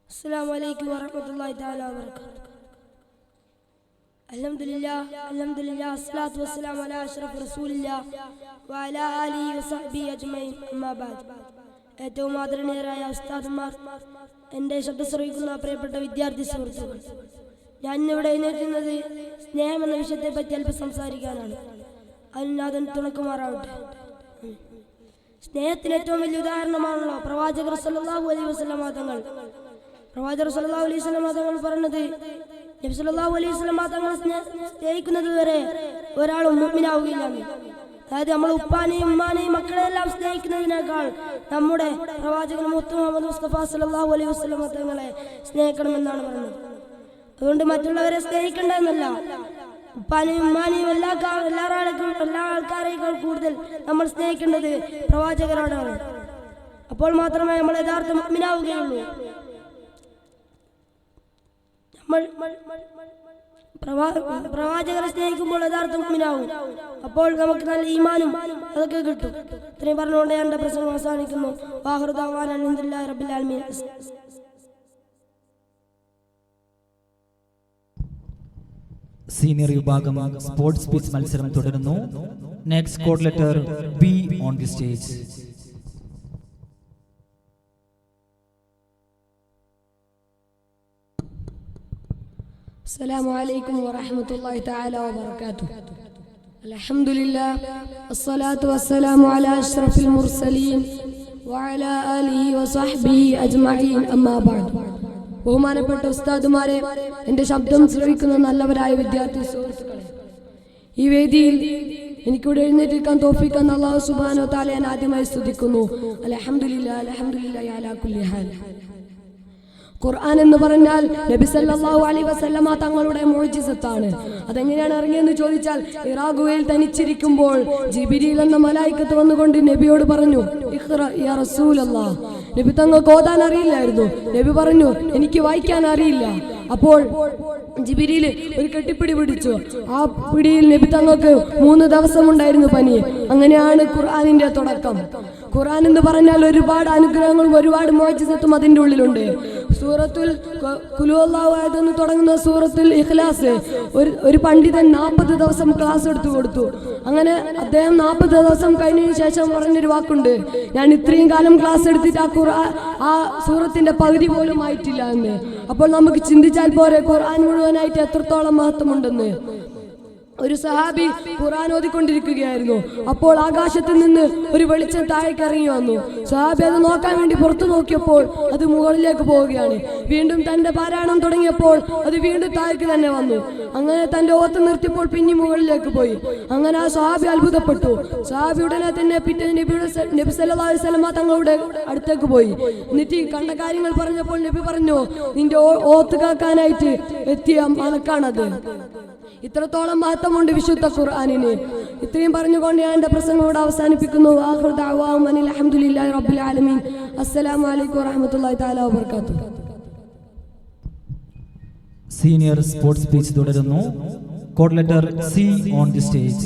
അസ്സലാമു അലൈക്കും വറഹ്മത്തുള്ളാഹി തആല വബറകാതുഹു. അൽഹംദുലില്ലാഹ് അസ്സലാത്തു വസ്സലാമു അലാ അഷ്റഫി റസൂലില്ലാഹ് വഅലാ ആലിഹി വസഹ്ബിഹി അജ്മഈൻ. അമ്മാ ബഅദ്. ഏറ്റവും ആദരണീയരായ ഉസ്താദുമാർ, എൻ്റെ ശബ്ദം ശ്രവിക്കുന്ന പ്രിയപ്പെട്ട വിദ്യാർത്ഥി സുഹൃത്തുക്കൾ, ഞാൻ ഇന്നിവിടെ എഴുന്നേൽക്കുന്നത് സ്നേഹം എന്ന വിഷയത്തെ പറ്റി അല്പം സംസാരിക്കാനാണ്. അതിനാഥൻ തുണക്കുമാറാവട്ടെ. സ്നേഹത്തിന് ഏറ്റവും വലിയ ഉദാഹരണമാണല്ലോ പ്രവാചകർ സല്ലല്ലാഹു അലൈഹി വസല്ലം തങ്ങൾ. പ്രവാചകർ സല്ലല്ലാഹു അലൈഹി വസല്ലം തങ്ങൾ പറഞ്ഞത്, നബി സല്ലല്ലാഹു അലൈഹി വസല്ലം തങ്ങൾ സ്നേഹിക്കുന്നത് വരെ ഒരാളും മുഅ്മിനാവുകയില്ല. അതായത് നമ്മൾ ഉപ്പാനെയും ഉമ്മാനെയും മക്കളെല്ലാം സ്നേഹിക്കുന്നതിനേക്കാൾ നമ്മുടെ പ്രവാചകൻ മുഹമ്മദ് മുസ്തഫ സല്ലല്ലാഹു അലൈഹി വസല്ലം തങ്ങളെ സ്നേഹിക്കണമെന്നാണ് പറയുന്നത്. അതുകൊണ്ട് മറ്റുള്ളവരെ സ്നേഹിക്കേണ്ടതെന്നല്ല, ഉപ്പാനെയും ഉമ്മാനെയും എല്ലാ ആൾക്കാരെക്കാൾ കൂടുതൽ നമ്മൾ സ്നേഹിക്കേണ്ടത് പ്രവാചകരോടാണ്. അപ്പോൾ മാത്രമേ നമ്മൾ യഥാർത്ഥ മുഅ്മിനാവുകയുള്ളൂ. പ്രവാചകരെ സ്നേഹിക്കുമ്പോൾ യഥാർത്ഥ മുഅ്മിനാവും. അപ്പോൾ നമുക്ക് നല്ല ഈമാനും അതൊക്കെ കിട്ടും. ഇത്രയും പറഞ്ഞുകൊണ്ട് ഞാൻ എൻ്റെ പ്രസംഗം അവസാനിക്കുന്നു. വാഹിറു ദഅ്വാനാ അൽഹംദുലില്ലാഹി റബ്ബിൽ ആലമീൻ. സീനിയർ വിഭാഗം സ്പോർട്സ് സ്പീച്ച് മത്സരം തുടരുന്നു. Next code letter B on the stage. അസ്സലാമു അലൈക്കും വറഹ്മത്തുള്ളാഹി തആല വബറകാതുഹു. അൽഹംദുലില്ലാഹ് വസ്സലാത്തു വസ്സലാമു അലാ അഷ്റഫിൽ മുർസലീൻ വഅലാ ആലിഹി വസഹ്ബിഹി അജ്മഈൻ. അമ്മാ ബഅദ്. ബഹുമാനപ്പെട്ട ഉസ്താദുമാരെ, എൻ്റെ ശബ്ദം ശ്രവിക്കുന്ന നല്ലവരായ വിദ്യാർത്ഥി സുഹൃത്തുക്കളെ, ഈ വേദിയിൽ എനിക്കിവിടെ എഴുന്നേറ്റിരിക്കാൻ തൗഫീഖ് തന്ന അല്ലാഹു സുബ്ഹാനഹു വ തആല ഞാൻ ആദ്യമായി സ്തുതിക്കുന്നു. അൽഹംദുലില്ലാഹി അലാ കുല്ലി ഹാൽ. ഖുർആൻ എന്ന് പറഞ്ഞാൽ നബി സല്ലല്ലാഹു അലൈഹി വസല്ലമ തങ്ങളുടെ മുഅ്ജിസത്താണ്. അതെങ്ങനെയാണ് ഇറങ്ങിയെന്ന് ചോദിച്ചാൽ, ഹിറാ ഗുഹയിൽ തനിച്ചിരിക്കുമ്പോൾ ജിബ്രീൽ എന്ന മലായികത്ത് വന്നുകൊണ്ട് നബിയോട് പറഞ്ഞു, ഇഖ്റ യാ റസൂലല്ലാഹ്. നബി തങ്ങൾക്ക് ഓതാൻ അറിയില്ലായിരുന്നു. നബി പറഞ്ഞു, എനിക്ക് വായിക്കാൻ അറിയില്ല. അപ്പോൾ ജിബ്രീൽ ഒരു കെട്ടിപ്പിടി പിടിച്ചു. ആ പിടിയിൽ നബി തങ്ങൾക്ക് 3 ദിവസം ഉണ്ടായിരുന്നു പനി. അങ്ങനെയാണ് ഖുർആനിന്റെ തുടക്കം. ഖുർആൻ എന്ന് പറഞ്ഞാൽ ഒരുപാട് അനുഗ്രഹങ്ങളും ഒരുപാട് മുഅ്ജിസത്തും അതിൻ്റെ ഉള്ളിലുണ്ട്. സൂറത്തുൽ ഖുൽ ഹുവല്ലാഹു അഹദ് എന്ന് തുടങ്ങുന്ന സൂറത്തുൽ ഇഖ്ലാസ് ഒരു പണ്ഡിതൻ 40 ദിവസം ക്ലാസ് എടുത്തു കൊടുത്തു. അങ്ങനെ അദ്ദേഹം 40 ദിവസം കഴിഞ്ഞതിന് ശേഷം പറഞ്ഞൊരു വാക്കുണ്ട്, ഞാൻ ഇത്രയും കാലം ക്ലാസ് എടുത്തിട്ട് ആ സൂറത്തിന്റെ പകുതി പോലും ആയിട്ടില്ല എന്ന്. അപ്പോൾ നമുക്ക് ചിന്തിച്ചാൽ പോരെ ഖുർആൻ മുഴുവനായിട്ട് എത്രത്തോളം മഹത്വമുണ്ടെന്ന്. ഒരു സഹാബി ഖുർആൻ ഓതിക്കൊണ്ടിരിക്കുകയായിരുന്നു. അപ്പോൾ ആകാശത്ത് നിന്ന് ഒരു വെളിച്ചം താഴേക്ക് ഇറങ്ങി വന്നു. സഹാബി അത് നോക്കാൻ വേണ്ടി പുറത്തു നോക്കിയപ്പോൾ അത് മുകളിലേക്ക് പോവുകയാണ്. വീണ്ടും തന്റെ പാരായണം തുടങ്ങിയപ്പോൾ അത് വീണ്ടും താഴേക്ക് തന്നെ വന്നു. അങ്ങനെ തന്റെ ഓത്ത് നിർത്തിയപ്പോൾ പിന്നെ മുകളിലേക്ക് പോയി. അങ്ങനെ ആ സഹാബി അത്ഭുതപ്പെട്ടു. സഹാബി ഉടനെ തന്നെ പിറ്റേ നബി സല്ലല്ലാഹു അലൈഹി വസല്ലം തങ്ങളുടെ അടുത്തേക്ക് പോയി. എന്നിട്ട് കണ്ട കാര്യങ്ങൾ പറഞ്ഞപ്പോൾ നബി പറഞ്ഞു, നിന്റെ ഓത്ത് കാക്കാനായിട്ട് എത്തിയ മലക്കാണത്. ഇത്രത്തോളം മഹത്വമുണ്ട് വിശുദ്ധ ഖുർആനിന്. ഇത്രയും പറഞ്ഞുകൊണ്ട് ഞാൻ എൻ്റെ പ്രസംഗം ഇവിടെ അവസാനിപ്പിക്കുന്നു. ആഖിറു ദഅ്വാനാ അൽഹംദുലില്ലാഹി റബ്ബിൽ ആലമീൻ. അസ്സലാമു അലൈക്കും വറഹ്മത്തുള്ളാഹി തആല വബറകാതുഹു. സീനിയർ സ്പോർട്സ് സ്പീച്ച് തുടരുന്നു. Code letter C on the stage.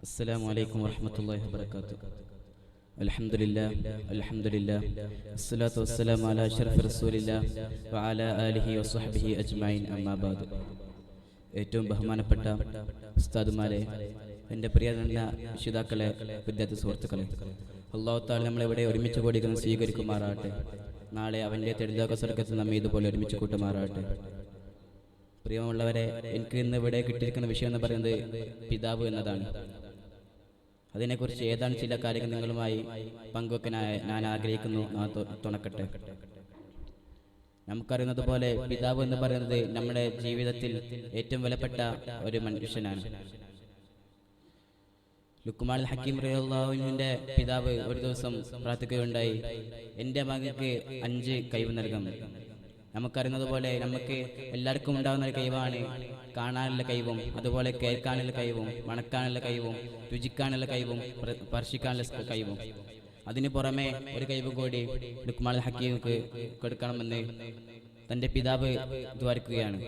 അസ്സലാമു അലൈക്കും വറഹ്മത്തുള്ളാഹി വബറകാതുഹു. അൽഹംദുലില്ലാഹ് അസ്സലാത്തു വസ്സലാമു അലാ അഷ്റഫി റസൂലില്ലാഹ് വഅലാ ആലിഹി വസഹ്ബിഹി അജ്മഈൻ. അമ്മാ ബഅദ്. ഏറ്റവും ബഹുമാനപ്പെട്ട ഉസ്താദുമാരെ, എൻ്റെ പ്രിയ നല്ല രക്ഷിതാക്കളെ, വിദ്യാർത്ഥി സുഹൃത്തുക്കളെ, അല്ലാഹു തആല നമ്മളെവിടെ ഒരുമിച്ച് കൂടിക്കുന്നത് സ്വീകരിക്കുമാറാകട്ടെ. നാളെ അവൻ്റെ തെളിതാക സ്വർഗ്ഗത്തിൽ നമ്മെ ഇതുപോലെ ഒരുമിച്ച് കൂട്ടുമാറാകട്ടെ. പ്രിയമുള്ളവരെ, എനിക്ക് ഇന്ന് ഇവിടെ കിട്ടിയിരിക്കുന്ന വിഷയം എന്ന് പറയുന്നത് പിതാവ് എന്നതാണ്. അതിനെക്കുറിച്ച് ഏതാനും ചില കാര്യങ്ങൾ നിങ്ങളുമായി പങ്കുവെക്കാൻ ഞാൻ ആഗ്രഹിക്കുന്നു. തുണക്കട്ടെ. നമുക്കറിയുന്നത് പോലെ പിതാവ് എന്ന് പറയുന്നത് നമ്മുടെ ജീവിതത്തിൽ ഏറ്റവും വിലപ്പെട്ട ഒരു മനുഷ്യനാണ്. ലുക്മാൻ ഹക്കീം റളിയല്ലാഹുവിന്റെ പിതാവ് ഒരു ദിവസം പ്രാർത്ഥിക്കുകയുണ്ടായി, എൻ്റെ മകൾക്ക് 5 കഴിവ് നൽകാം. നമുക്കറിയുന്നത് പോലെ നമുക്ക് എല്ലാവർക്കും ഉണ്ടാകുന്ന ഒരു കഴിവാണ് കാണാനുള്ള കഴിവും, അതുപോലെ കേൾക്കാനുള്ള കഴിവും, മണക്കാനുള്ള കഴിവും, രുചിക്കാനുള്ള കഴിവും, സ്പർശിക്കാനുള്ള കഴിവും. അതിന് പുറമെ ഒരു കഴിവ് കൂടി ലുക്മാൻ ഹക്കീമിക്ക് കൊടുക്കണമെന്ന് തൻ്റെ പിതാവ് ദ്വാരിക്കുകയാണ്.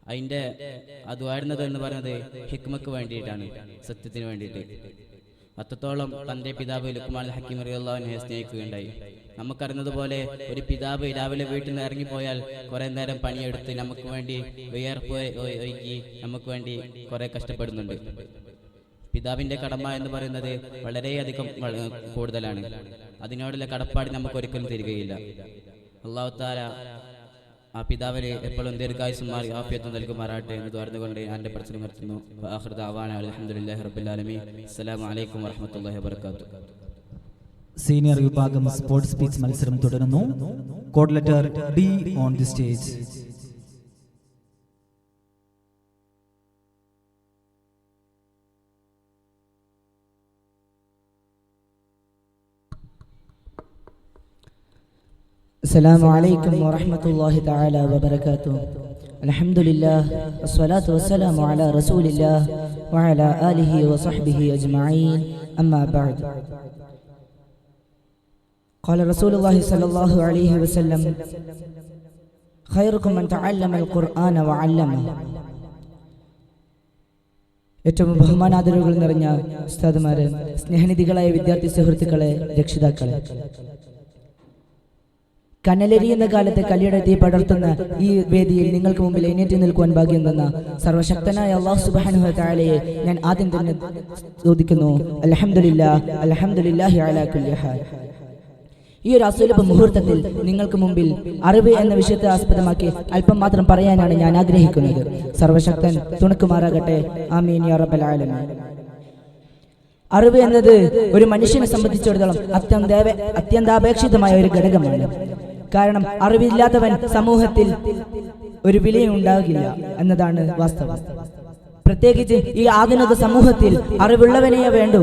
അതിൻ്റെ അതുവായിരുന്നത് എന്ന് പറയുന്നത് ഹിക്മക്ക് വേണ്ടിയിട്ടാണ്, സത്യത്തിന് വേണ്ടിയിട്ട്. അത്രത്തോളം തൻ്റെ പിതാവ് ലുക്മാൻ ഹക്കീം റളിയല്ലാഹു അൻഹുവിനെ സ്നേഹിക്കുകയുണ്ടായി. നമുക്കറിയുന്നത് പോലെ ഒരു പിതാവ് രാവിലെ വീട്ടിൽ നിന്ന് ഇറങ്ങിപ്പോയാൽ കുറേ നേരം പണിയെടുത്ത് നമുക്ക് വേണ്ടി വിയർപ്പ് ഒഴുകി നമുക്ക് വേണ്ടി കുറേ കഷ്ടപ്പെടുന്നുണ്ട്. പിതാവിൻ്റെ കടമ എന്ന് പറയുന്നത് വളരെയധികം കൂടുതലാണ്. അതിനോടുള്ള കടപ്പാട് നമുക്ക് ഒരിക്കലും തരികയില്ല. അല്ലാഹു തആല ആ പിതാവിന് എപ്പോഴും ദീർഘായുസ്സും ആഫിയത്തും നൽകുമാറാട്ടെ എന്ന് ദ്വാരന്നുകൊണ്ട് എൻ്റെ പ്രശ്നം നിർത്തുന്നു. ആഖിറു ദഅവാന അൽഹംദുലില്ലാഹി റബ്ബിൽ ആലമീൻ. അസ്സലാമു അലൈക്കും വറഹ്മത്തുള്ളാഹി വബറകാതുഹു. സീനിയർ വിഭാഗം സ്പോർട്സ് സ്പീച്ച് മത്സരം തുടരുന്നു. Code letter D on the stage. السلام عليكم ورحمة الله تعالى وبركاته. الحمد لله والصلاة والسلام على رسول الله وعلى آله وصحبه أجمعين. أما بعد، قال رسول الله صلى الله عليه وسلم: خيركم من تعلم القرآن وعلمه. ഏറ്റവും ബഹുമാനാദരവുകൾ നിറഞ്ഞ ഉസ്താദുമാരെ, സ്നേഹനിധികളായ വിദ്യാർത്ഥി സുഹൃത്തുക്കളെ, രക്ഷിതാക്കളെ, കനലെരിയുന്ന കാലത്ത് കലിയുടെ തീ പടർത്തുന്ന ഈ വേദിയിൽ നിങ്ങൾക്ക് മുമ്പിൽ എണീറ്റ് നിൽക്കുവാൻ ഭാഗ്യം തന്ന സർവശക്തനായ അല്ലാഹു സുബ്ഹാനഹു വ തആലയെ ഞാൻ ആദ്യം തന്നെ സ്തുതിക്കുന്നു. അൽഹംദുലില്ലാഹ്, അൽഹംദുലില്ലാഹി അലാ കുല്ലി ഹാൽ. ഈ ഒരു അസുലഭ മുഹൂർത്തത്തിൽ നിങ്ങൾക്ക് മുമ്പിൽ അറിവ് എന്ന വിഷയത്തെ ആസ്പദമാക്കി അല്പം മാത്രം പറയാനാണ് ഞാൻ ആഗ്രഹിക്കുന്നത്. സർവശക്തൻ തുണക്കുമാറാകട്ടെ. ആമീൻ യാ റബ്ബൽ ആലമീൻ. അറിവ് എന്നത് ഒരു മനുഷ്യനെ സംബന്ധിച്ചിടത്തോളം അത്യന്താപേക്ഷിതമായ ഒരു ഘടകമാണ്. കാരണം അറിവില്ലാത്തവൻ സമൂഹത്തിൽ ഒരു വിലയും ഉണ്ടാകില്ല എന്നതാണ് വാസ്തവം. പ്രത്യേകിച്ച് ഈ ആധുനിക സമൂഹത്തിൽ അറിവുള്ളവനെയേ വേണ്ടൂ.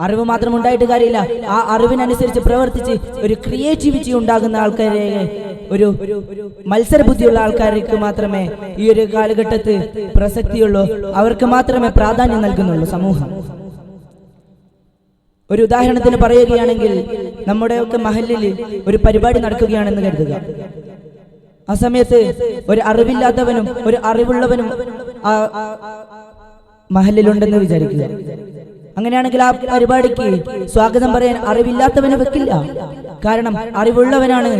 അറിവ് മാത്രം ഉണ്ടായിട്ട് കാര്യമില്ല, ആ അറിവിനനുസരിച്ച് പ്രവർത്തിച്ച് ഒരു ക്രിയേറ്റിവിറ്റി ഉണ്ടാകുന്ന ആൾക്കാരെ, ഒരു മത്സരബുദ്ധിയുള്ള ആൾക്കാർക്ക് മാത്രമേ ഈ ഒരു കാലഘട്ടത്തിൽ പ്രസക്തിയുള്ളൂ, അവർക്ക് മാത്രമേ പ്രാധാന്യം നൽകുന്നുള്ളൂ സമൂഹം. ഒരു ഉദാഹരണത്തിന് പറയുകയാണെങ്കിൽ, നമ്മുടെയൊക്കെ മഹല്ലിൽ ഒരു പരിപാടി നടക്കുകയാണെന്ന് കരുതുക. ആ സമയത്ത് ഒരു അറിവില്ലാത്തവനും ഒരു അറിവുള്ളവനും ആ മഹല്ലിലുണ്ടെന്ന് വിചാരിക്കുക. അങ്ങനെയാണെങ്കിൽ ആ പരിപാടിക്ക് സ്വാഗതം പറയാൻ അറിവില്ലാത്തവനെ വെക്കില്ല. കാരണം അറിവുള്ളവനാണ്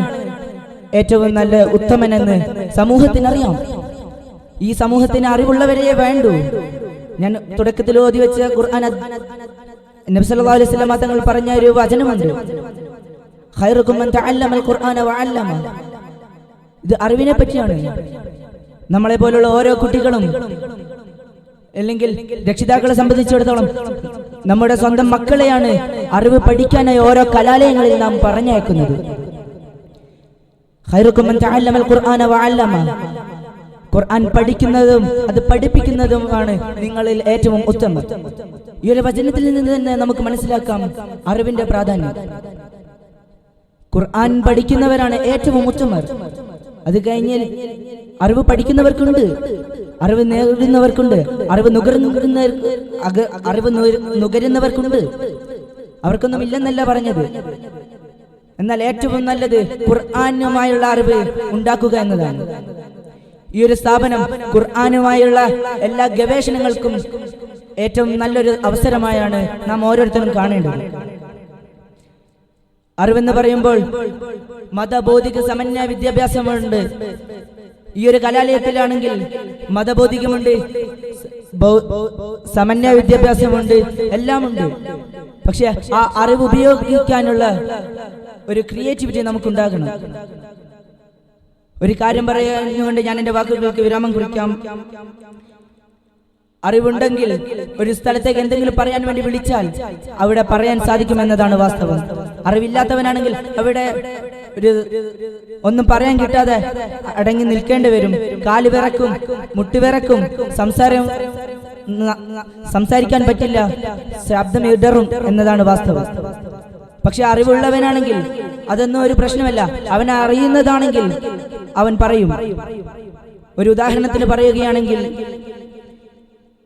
ഏറ്റവും നല്ല ഉത്തമനെന്ന് സമൂഹത്തിനറിയാം. ഈ സമൂഹത്തിന് അറിവുള്ളവരെയേ വേണ്ടൂ. ഞാൻ തുടക്കത്തിൽ ഓതി വെച്ച ഖുർആൻ നബി സല്ലല്ലാഹു അലൈഹി വസല്ലം തങ്ങൾ പറഞ്ഞ ഒരു വചനമുണ്ട്: ഖൈറുകും മൻ തഅല്ലമൽ ഖുർആന വഅല്ലമ. ഇത് അറിവിനെ പറ്റിയാണ്. നമ്മളെ പോലുള്ള ഓരോ കുട്ടികളും അല്ലെങ്കിൽ രക്ഷിതാക്കളെ സംബന്ധിച്ചിടത്തോളം നമ്മുടെ സ്വന്തം മക്കളെയാണ് അറിവ് പഠിക്കാനായി ഓരോ കലാലയങ്ങളിൽ നാം പറഞ്ഞയക്കുന്നത്. ഖൈറുകും മൻ തഅല്ലമൽ ഖുർആന വഅല്ലമ. ഖുർആൻ പഠിക്കുന്നതും അത് പഠിപ്പിക്കുന്നതുമാണ് നിങ്ങളിൽ ഏറ്റവും ഉത്തമം. ഈ ഒരു വചനത്തിൽ നിന്ന് തന്നെ നമുക്ക് മനസ്സിലാക്കാം അറിവിന്റെ പ്രാധാന്യം. ഖുർആൻ പഠിക്കുന്നവരാണ് ഏറ്റവും ഉത്തമർ. അത് കഴിഞ്ഞാൽ അറിവ് പഠിക്കുന്നവർക്കുണ്ട്, അറിവ് നേടുന്നവർക്കുണ്ട്, അറിവ് നുകരുന്നവർക്കുണ്ട്. അവർക്കൊന്നും ഇല്ലെന്നല്ല പറഞ്ഞത്. എന്നാൽ ഏറ്റവും നല്ലത് ഖുർആനുമായുള്ള അറിവ് ഉണ്ടാക്കുക എന്നതാണ്. ഈ ഒരു സ്ഥാപനം ഖുർആനുമായുള്ള എല്ലാ ഗവേഷണങ്ങൾക്കും ഏറ്റവും നല്ലൊരു അവസരമായാണ് നാം ഓരോരുത്തരും കാണേണ്ടത്. അറിവെന്ന് പറയുമ്പോൾ മതബോധിക സമന്വയ വിദ്യാഭ്യാസമുണ്ട്. ഈ ഒരു കലാലയത്തിലാണെങ്കിൽ മതബോധികമുണ്ട്, സമന്വയ വിദ്യാഭ്യാസമുണ്ട്, എല്ലാമുണ്ട്. പക്ഷെ ആ അറിവ് ഉപയോഗിക്കാനുള്ള ഒരു ക്രിയേറ്റിവിറ്റി നമുക്കുണ്ടാകണം. ഒരു കാര്യം പറയുന്നുകൊണ്ട് ഞാൻ എൻ്റെ വാക്കുകൾക്ക് വിരാമം കുറിക്കാം. അറിവുണ്ടെങ്കിൽ ഒരു സ്ഥലത്തേക്ക് എന്തെങ്കിലും പറയാൻ വേണ്ടി വിളിച്ചാൽ അവിടെ പറയാൻ സാധിക്കുമെന്നതാണ് വാസ്തവം. അറിവില്ലാത്തവനാണെങ്കിൽ അവിടെ ഒരു ഒന്നും പറയാൻ കിട്ടാതെ അടങ്ങി നിൽക്കേണ്ടി വരും. കാല് വിറക്കും, മുട്ടുവിറക്കും, സംസാരിക്കാൻ പറ്റില്ല, ശബ്ദം ഇടറും എന്നതാണ് വാസ്തവം. പക്ഷെ അറിവുള്ളവനാണെങ്കിൽ അതൊന്നും ഒരു പ്രശ്നമല്ല. അവൻ അറിയുന്നതാണെങ്കിൽ അവൻ പറയും. ഒരു ഉദാഹരണത്തിന് പറയുകയാണെങ്കിൽ,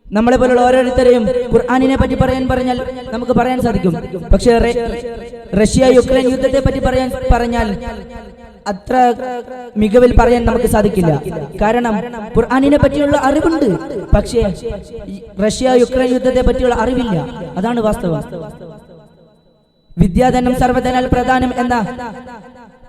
നമ്മളെ പോലുള്ള ഓരോരുത്തരെയും ഖുർആനിനെ പറ്റി പറഞ്ഞാൽ നമുക്ക് പറയാൻ സാധിക്കും. പക്ഷെ റഷ്യ യുക്രൈൻ യുദ്ധത്തെ പറ്റി പറഞ്ഞാൽ അത്ര മികവിൽ പറയാൻ നമുക്ക് സാധിക്കില്ല. കാരണം ഖുർആനിനെ പറ്റിയുള്ള അറിവുണ്ട്, പക്ഷേ റഷ്യ യുക്രൈൻ യുദ്ധത്തെ പറ്റിയുള്ള അറിവില്ല. അതാണ് വാസ്തവം. വിദ്യാധനം സർവ്വധനാൽ പ്രധാനം എന്ന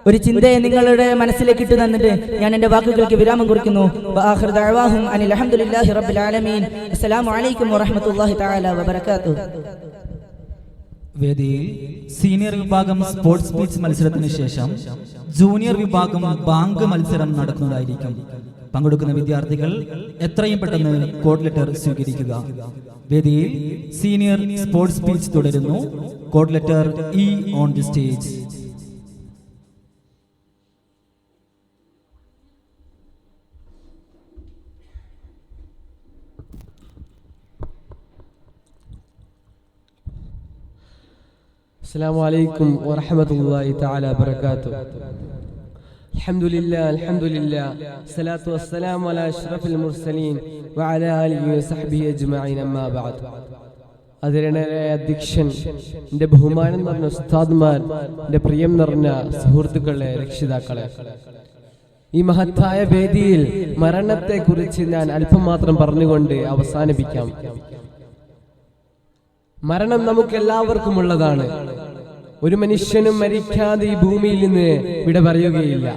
ഒരു ചിന്തയെ നിങ്ങളുടെ മനസ്സിലേക്ക് ഇട്ടു തന്നിട്ട് ഞാൻ എന്റെ വാക്കുകൾക്ക് വിരാമം കുറിക്കുന്നു. വആഖിറു ദഅവാഹും അനിൽ ഹംദുലില്ലാഹി റബ്ബിൽ ആലമീൻ. അസ്സലാമു അലൈക്കും വറഹ്മത്തുള്ളാഹി തആല വബറകാതുഹു. വേദിയിൽ സീനിയർ വിഭാഗം സ്പോർട്സ് സ്പീച്ച് മത്സരത്തിന് ശേഷം ജൂനിയർ വിഭാഗം ബാങ്ക് മത്സരം നടക്കുന്നതായിരിക്കും. പങ്കെടുക്കുന്ന വിദ്യാർത്ഥികൾ എത്രയും പെട്ടെന്ന് കോഡ് ലെറ്റർ സ്വീകരിക്കുക. വേദിയിൽ സീനിയർ സ്പോർട്സ് സ്പീച്ച് തുടരുന്നു. Code letter E on the stage. السلام عليكم ورحمة الله تعالى وبركاته. الحمد لله الصلاة والسلام على أشرف المرسلين وعلى آله وصحبه أجمعين أما بعد. അതിരണരായ അധ്യക്ഷൻ, എൻ്റെ ബഹുമാനം നിറഞ്ഞ ഉസ്താദ്മാർ, എൻ്റെ പ്രിയം നിറഞ്ഞ സുഹൃത്തുക്കളെ, രക്ഷിതാക്കളെ, ഈ മഹത്തായ വേദിയിൽ മരണത്തെക്കുറിച്ച് ഞാൻ അല്പം മാത്രം പറഞ്ഞുകൊണ്ട് അവസാനിപ്പിക്കാം. മരണം നമുക്ക് എല്ലാവർക്കും ഉള്ളതാണ്. ഒരു മനുഷ്യനും മരിക്കാതെ ഈ ഭൂമിയിൽ നിന്ന് വിട പറയുകയില്ല.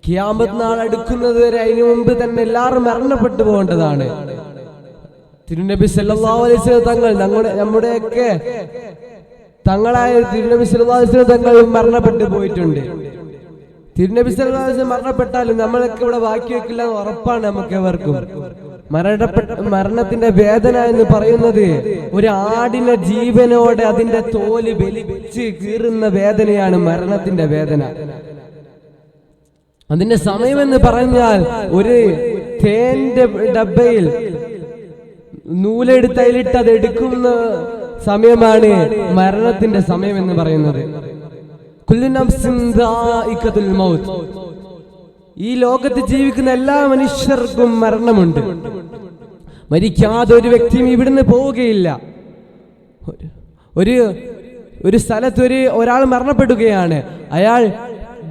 ഖിയാമത്ത് നാൾ അടുക്കുന്നത് വരെ അതിനു മുമ്പ് തന്നെ എല്ലാവരും മരണപ്പെട്ടു പോകേണ്ടതാണ്. തിരുനബി സല്ലല്ലാഹു അലൈഹി വസല്ലം തങ്ങൾ നമ്മുടെയൊക്കെ തങ്ങളായ തിരുനബി സല്ലല്ലാഹു അലൈഹി വസല്ലം തങ്ങൾ മരണപ്പെട്ടു പോയിട്ടുണ്ട്. തിരുനബി സല്ലല്ലാഹു അലൈഹി വസല്ലം മരണപ്പെട്ടാലും നമ്മളൊക്കെ ഇവിടെ ബാക്കി വെക്കില്ല എന്ന് ഉറപ്പാണ് നമുക്ക് എവർക്കും. മരണത്തിന്റെ വേദന എന്ന് പറയുന്നത് ഒരു ആടിന്റെ ജീവനോടെ അതിന്റെ തോല് വലിച്ച് കീറുന്ന വേദനയാണ് മരണത്തിന്റെ വേദന. അതിന്റെ സമയമെന്ന് പറഞ്ഞാൽ ഒരു തേന്റെ ഡബ്ബയിൽ നൂലെടുത്ത് അതിലിട്ട് അത് എടുക്കുന്ന സമയമാണ് മരണത്തിന്റെ സമയം എന്ന് പറയുന്നത്. കുല്ലു നഫ്സിൻ ദാഇഖത്തുൽ മൗത്ത്. ഈ ലോകത്ത് ജീവിക്കുന്ന എല്ലാ മനുഷ്യർക്കും മരണമുണ്ട്. മരിക്കാതെ ഒരു വ്യക്തിയും ഇവിടുന്ന് പോവുകയില്ല. ഒരു സ്ഥലത്ത് ഒരാൾ മരണപ്പെടുകയാണ്. അയാൾ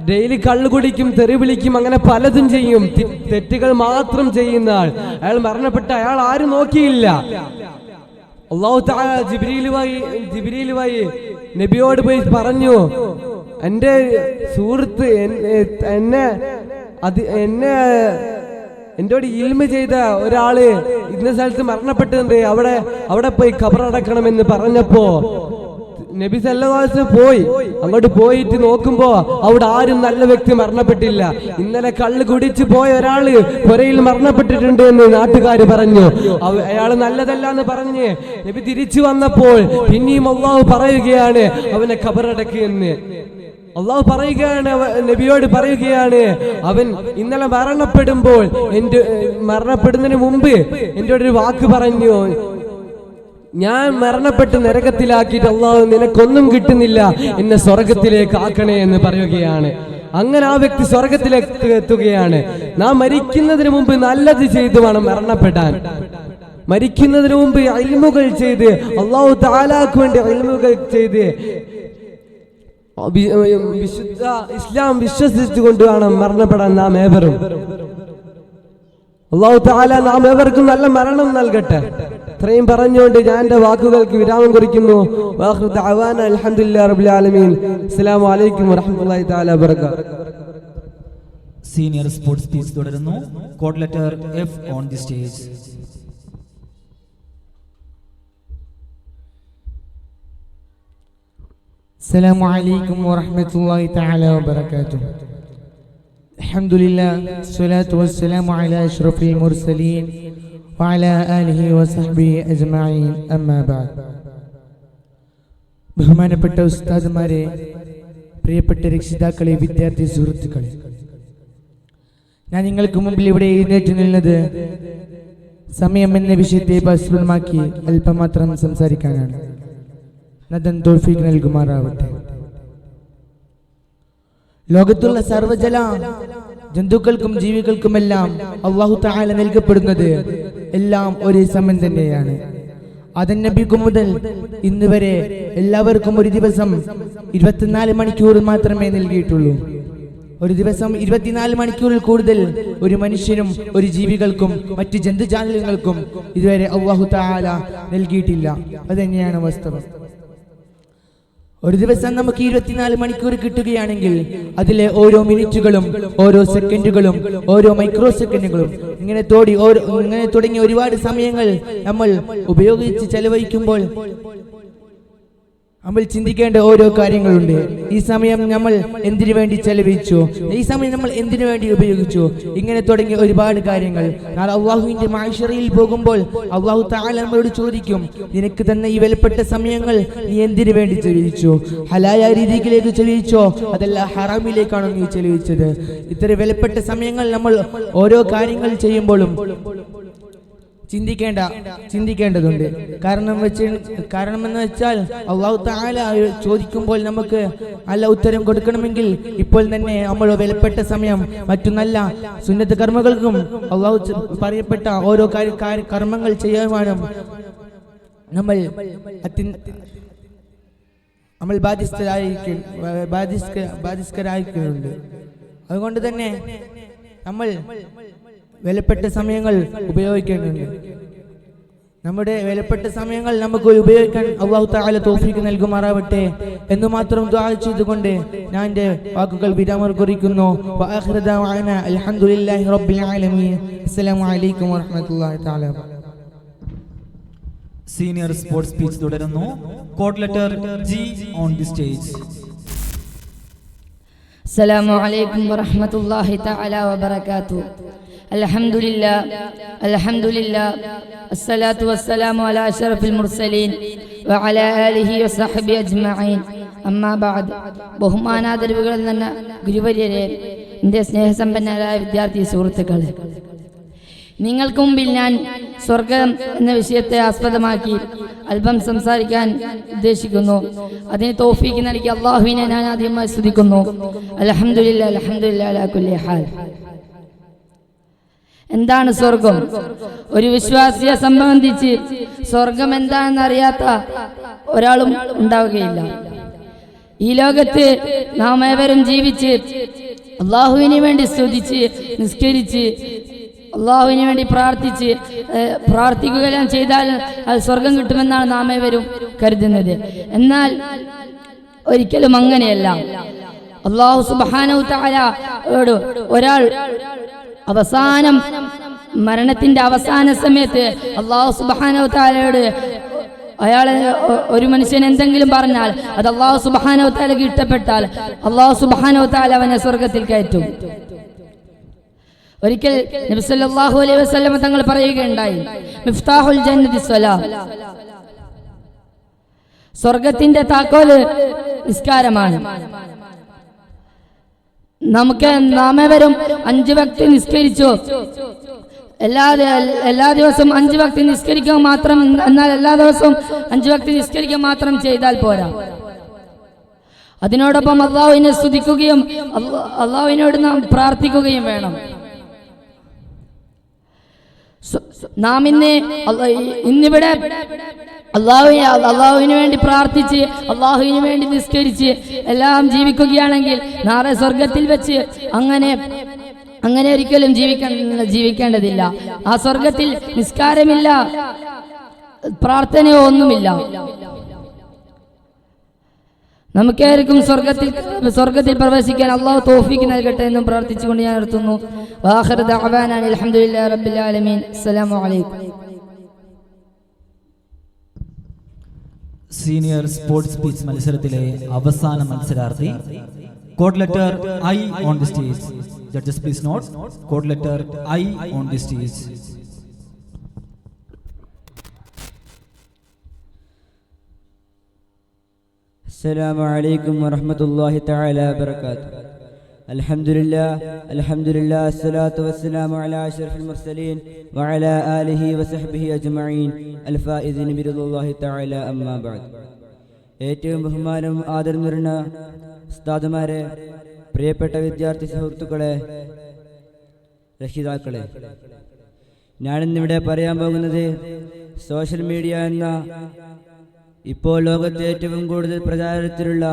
ഡെയിലി കള്ളു കുടിക്കും, തെറി വിളിക്കും, അങ്ങനെ പലതും ചെയ്യും, തെറ്റുകൾ മാത്രം ചെയ്യുന്ന ആൾ. അയാൾ മരണപ്പെട്ട അയാൾ ആരും നോക്കിയില്ല. അല്ലാഹു തആല ജിബ്രീലുമായി നബിയോട് പോയി പറഞ്ഞു, എൻ്റെ സുഹൃത്ത് എന്നോട് ഇൽമ ചെയ്ത ഒരാള് ഇന്ന സ്ഥലത്ത് മരണപ്പെട്ടുണ്ട്, അവിടെ പോയി ഖബറടക്കണമെന്ന് പറഞ്ഞപ്പോ നബി സല്ലല്ലാഹു അലൈഹി വസല്ലം പോയി. അങ്ങോട്ട് പോയിട്ട് നോക്കുമ്പോ അവിടെ ആരും നല്ല വ്യക്തി മരണപ്പെട്ടില്ല. ഇന്നലെ കള്ള് കുടിച്ച് പോയ ഒരാള് പുരയിൽ മരണപ്പെട്ടിട്ടുണ്ട് എന്ന് നാട്ടുകാർ പറഞ്ഞു. അയാൾ നല്ലതല്ല എന്ന് പറഞ്ഞ് നബി തിരിച്ചു വന്നപ്പോൾ പിന്നെയും അല്ലാഹു പറയുകയാണ് അവനെ ഖബറടക്കിയെന്ന്. അല്ലാഹു പറയുകയാണ്, നബിയോട് പറയുകയാണ്, അവൻ ഇന്നലെ മരണപ്പെടുന്നതിന് മുമ്പ് എൻ്റെ ഒരു വാക്ക് പറഞ്ഞു, ഞാൻ മരണപ്പെട്ട് നരകത്തിലാക്കിയിട്ട് അല്ലാഹു നിനക്കൊന്നും കിട്ടുന്നില്ല, എന്നെ സ്വർഗത്തിലേക്ക് ആക്കണേ എന്ന് പറയുകയാണ്. അങ്ങനെ ആ വ്യക്തി സ്വർഗത്തിലേക്ക് എത്തുകയാണ്. നാം മരിക്കുന്നതിന് മുമ്പ് നല്ലത് ചെയ്ത് വേണം മരണപ്പെടാൻ. മരിക്കുന്നതിന് മുമ്പ് ഇൽമുകൾ ചെയ്ത് അല്ലാഹു തആലാക്ക് വേണ്ടി ഇൽമുകൾ ചെയ്ത് വിശുദ്ധ ഇസ്ലാം വിശ്വസിച്ചുകൊണ്ട് വേണം മരണപ്പെടാൻ നാം ഏവരും. അല്ലാഹു തആല നാം ഏവർക്കും നല്ല മരണം നൽകട്ടെ. ഇത്രയും പറഞ്ഞുകൊണ്ട് ഞാൻ എൻ്റെ വാക്കുകൾക്ക് വിരാമം കുറിക്കുന്നു. വആഖിറു ദഅവാന അൽഹംദുലില്ലാഹി റബ്ബിൽ ആലമീൻ. അസ്സലാമു അലൈക്കും വറഹ്മത്തുള്ളാഹി തആല വബറകാതുഹു. സീനിയർ സ്പോർട്സ് സ്പീച്ച് തുടരുന്നു. Code letter F on the stage. السلام عليكم ورحمة الله تعالى وبركاته. الحمد لله والصلاة والسلام على أشرف المرسلين وعلى آله وصحبه أجمعين أما بعد. ബഹുമാനപ്പെട്ട ഉസ്താദുമാരെ, പ്രിയപ്പെട്ട രക്ഷിതാക്കളെ, വിദ്യാർത്ഥി സുഹൃത്തുക്കളെ, ഞാൻ നിങ്ങൾക്ക് മുമ്പിൽ ഇവിടെ എഴുന്നേറ്റ് നിന്നത് സമയം എന്ന വിഷയത്തെ ആസ്പദമാക്കി അല്പം മാത്രം സംസാരിക്കാനാണ്. നദൻ തൗഫീഖ് നൽകുമാറാവട്ടെ. ലോകത്തുള്ള സർവ്വജല ജന്തുക്കൾക്കും ജീവികൾക്കുമെല്ലാം അല്ലാഹു തആല നൽകപ്പെടുന്നത് എല്ലാം ഒരേ സമയം തന്നെയാണ്. ആദം നബിക്ക് മുതൽ ഇന്ന് വരെ എല്ലാവർക്കും ഒരു ദിവസം 24 മണിക്കൂർ മാത്രമേ നൽകിയിട്ടുള്ളൂ. ഒരു ദിവസം 24 മണിക്കൂറിൽ കൂടുതൽ ഒരു മനുഷ്യനും ഒരു ജീവികൾക്കും മറ്റ് ജന്തുജാലങ്ങൾക്കും ഇതുവരെ അല്ലാഹു തആല നൽകിയിട്ടില്ല. അതുതന്നെയാണ് വാസ്തവം. ഒരു ദിവസം നമുക്ക് 24 മണിക്കൂർ കിട്ടുകയാണെങ്കിൽ അതിലെ ഓരോ മിനിറ്റുകളും ഓരോ സെക്കൻഡുകളും ഓരോ മൈക്രോ സെക്കൻഡുകളും ഇങ്ങനെ തുടങ്ങിയ ഒരുപാട് സമയങ്ങൾ നമ്മൾ ഉപയോഗിച്ച് ചെലവഴിക്കുമ്പോൾ നമ്മൾ ചിന്തിക്കേണ്ട ഓരോ കാര്യങ്ങളുണ്ട്. ഈ സമയം നമ്മൾ എന്തിനു വേണ്ടി ചെലവഴിച്ചു, ഈ സമയം നമ്മൾ എന്തിനു വേണ്ടി ഉപയോഗിച്ചു, ഇങ്ങനെ തുടങ്ങിയ ഒരുപാട് കാര്യങ്ങൾ. നാളെ അള്ളാഹുവിന്റെ മഹ്ശറിൽ പോകുമ്പോൾ അള്ളാഹു തആല നമ്മളോട് ചോദിക്കും, നിനക്ക് തന്ന ഈ വിലപ്പെട്ട സമയങ്ങൾ നീ എന്തിനു വേണ്ടി ചെലവഴിച്ചു? ഹലാലായ രീതിയിലേക്ക് ചെലവഴിച്ചോ അതല്ല ഹറാമിലേക്കാണോ നീ ചെലവഴിച്ചത്? ഇത്ര വിലപ്പെട്ട സമയങ്ങൾ നമ്മൾ ഓരോ കാര്യങ്ങൾ ചെയ്യുമ്പോഴും ചിന്തിക്കേണ്ടതുണ്ട്. കാരണമെന്ന് വെച്ചാൽ അല്ലാഹു തആല ചോദിക്കുമ്പോൾ നമുക്ക് നല്ല ഉത്തരം കൊടുക്കണമെങ്കിൽ ഇപ്പോൾ തന്നെ നമ്മൾ വിലപ്പെട്ട സമയം മറ്റു നല്ല സുന്നത്ത് കർമ്മങ്ങൾക്കും അല്ലാഹു പറയപ്പെട്ട ഓരോ കർമ്മങ്ങൾ ചെയ്യുവാനും നമ്മൾ ബാധ്യസ്ഥരായിക്കുന്നുണ്ട്. അതുകൊണ്ട് തന്നെ നമ്മൾ വിലപ്പെട്ട സമയങ്ങൾ ഉപയോഗിക്കേണ്ടതുണ്ട്. നമ്മുടെ വിലപ്പെട്ട സമയങ്ങൾ നമുക്ക് ഉപയോഗിക്കാൻ അല്ലാഹു തആല തൗഫീഖ് നൽകുമാറാവട്ടെ എന്ന് മാത്രം ദുആ ചെയ്തുകൊണ്ട് ഞാൻ എൻ്റെ വാക്കുകൾ വിരാമം കുറിക്കുന്നു. വആഖിറു ദഅവാനാ അൽഹംദുലില്ലാഹി റബ്ബിൽ ആലമീൻ. അസ്സലാമു അലൈക്കും വറഹ്മത്തുള്ളാഹി തആല. സീനിയർ സ്പോർട്സ് സ്പീച്ച് തുടരുന്നു. Code letter G on the stage. അസ്സലാമു അലൈക്കും വറഹ്മത്തുള്ളാഹി തആല വബറകാതുഹു. അൽഹംദുലില്ലാ അസ്സലാത്തു വസ്സലാമു അലാ അഷ്റഫിൽ മുർസലീൻ വഅലാ ആലിഹി വസഹ്ബിഹി അജ്മഈൻ. അമ്മാ ബഅദ്. ബഹുമാനാദരവുകളിൽ നിന്ന് ഗുരുവര്യരെ, എൻ്റെ സ്നേഹസമ്പന്നരായ വിദ്യാർത്ഥി സുഹൃത്തുക്കളെ, നിങ്ങൾക്ക് മുമ്പിൽ ഞാൻ സ്വർഗം എന്ന വിഷയത്തെ ആസ്പദമാക്കി അല്പം സംസാരിക്കാൻ ഉദ്ദേശിക്കുന്നു. അതിന് തൗഫീഖ് നൽകി അല്ലാഹുവിനെ ഞാൻ ആദ്യമായി സ്തുതിക്കുന്നു. അൽഹംദുലില്ലാ അലാ കുല്ലി ഹാൽ. എന്താണ് സ്വർഗം? ഒരു വിശ്വാസിയെ സംബന്ധിച്ച് സ്വർഗം എന്താണെന്ന് അറിയാത്ത ഒരാളും ഉണ്ടാവുകയില്ല. ഈ ലോകത്ത് നാം ഏവരും ജീവിച്ച് അല്ലാഹുവിന് വേണ്ടി സ്തുതിച്ച് നിസ്കരിച്ച് അല്ലാഹുവിന് വേണ്ടി പ്രാർത്ഥിക്കുകയെല്ലാം ചെയ്താൽ അത് സ്വർഗം കിട്ടുമെന്നാണ് നാം ഏവരും കരുതുന്നത്. എന്നാൽ ഒരിക്കലും അങ്ങനെയല്ല. അല്ലാഹു സുബ്ഹാനഹു തആലയോട് ഒരാൾ അവസാനം മരണത്തിന്റെ അവസാന സമയത്ത് അല്ലാഹു സുബ്ഹാനഹു തആലയോട് ഒരു മനുഷ്യൻ എന്തെങ്കിലും പറഞ്ഞാൽ അത് അല്ലാഹു സുബ്ഹാനഹു തആലയ്ക്ക് ഇഷ്ടപ്പെട്ടാൽ അല്ലാഹു സുബ്ഹാനഹു തആല അവനെ സ്വർഗത്തിൽ കയറ്റും. ഒരിക്കൽ നബി സല്ലല്ലാഹു അലൈഹി വസല്ലം തങ്ങൾ പറയുകയുണ്ടായി, മിഫ്താഹുൽ ജന്നത്തി സ്വലാ, സ്വർഗത്തിന്റെ താക്കോല് നിസ്കാരമാണ്. നാമേവരും 5 വക്ത് നിസ്കരിച്ചു. എല്ലാ ദിവസവും 5 വക്ത് നിസ്കരിക്കുക മാത്രം, എന്നാൽ എല്ലാ ദിവസവും 5 വക്ത് നിസ്കരിക്കുക മാത്രം ചെയ്താൽ പോരാ. അതിനോടൊപ്പം അല്ലാഹുവിനെ സ്തുതിക്കുകയും അല്ലാഹുവിനോട് നാം പ്രാർത്ഥിക്കുകയും വേണം. നാം ഇന്നിവിടെ അള്ളാഹുവിന് വേണ്ടി പ്രാർത്ഥിച്ച് അള്ളാഹുവിന് വേണ്ടി നിസ്കരിച്ച് എല്ലാം ജീവിക്കുകയാണെങ്കിൽ നാളെ സ്വർഗത്തിൽ വെച്ച് അങ്ങനെ ഒരിക്കലും ജീവിക്കേണ്ടതില്ല. ആ സ്വർഗത്തിൽ നിസ്കാരമില്ല, പ്രാർത്ഥനയോ ഒന്നുമില്ല. നമുക്കായിരിക്കും സ്വർഗത്തിൽ പ്രവേശിക്കാൻ അല്ലാഹു തൗഫീഖ് നൽകട്ടെ എന്നും പ്രാർത്ഥിച്ചുകൊണ്ട് ഞാൻ നിർത്തുന്നു. വആഖിറു ദഅവാനാ അൽഹംദുലില്ലാഹി റബ്ബിൽ ആലമീൻ. അസ്സലാമു അലൈക്കും. സീനിയർ സ്പോർട്സ് സ്പീച്ച് മത്സരത്തിലെ അവസാന മത്സരാർത്ഥി code letter I on the stage. Judges please note. Code letter I on the stage. അസ്സലാമു അലൈക്കും വറഹ്മത്തുള്ളാഹി തആല വബറകാതുഹു. അൽഹംദുലില്ലാ അസ്സലാത്തു വസ്സലാമു അലാ അഷ്റഫിൽ മുർസലീൻ വഅലാ ആലിഹി വസഹ്ബിഹി അജ്മഈൻ അൽഫായിസിൻ ബിറിദ്വാനില്ലാഹി തആല. അമ്മാ ബഅദ്. ഏറ്റവും ബഹുമാനം ആദരം നിറഞ്ഞ ഉസ്താദുമാരെ, പ്രിയപ്പെട്ട വിദ്യാർത്ഥി സുഹൃത്തുക്കളെ, രക്ഷിതാക്കളെ, ഞാനിന്നിവിടെ പറയാൻ പോകുന്നത് സോഷ്യൽ മീഡിയ എന്ന ഇപ്പോൾ ലോകത്തെ ഏറ്റവും കൂടുതൽ പ്രചാരത്തിലുള്ള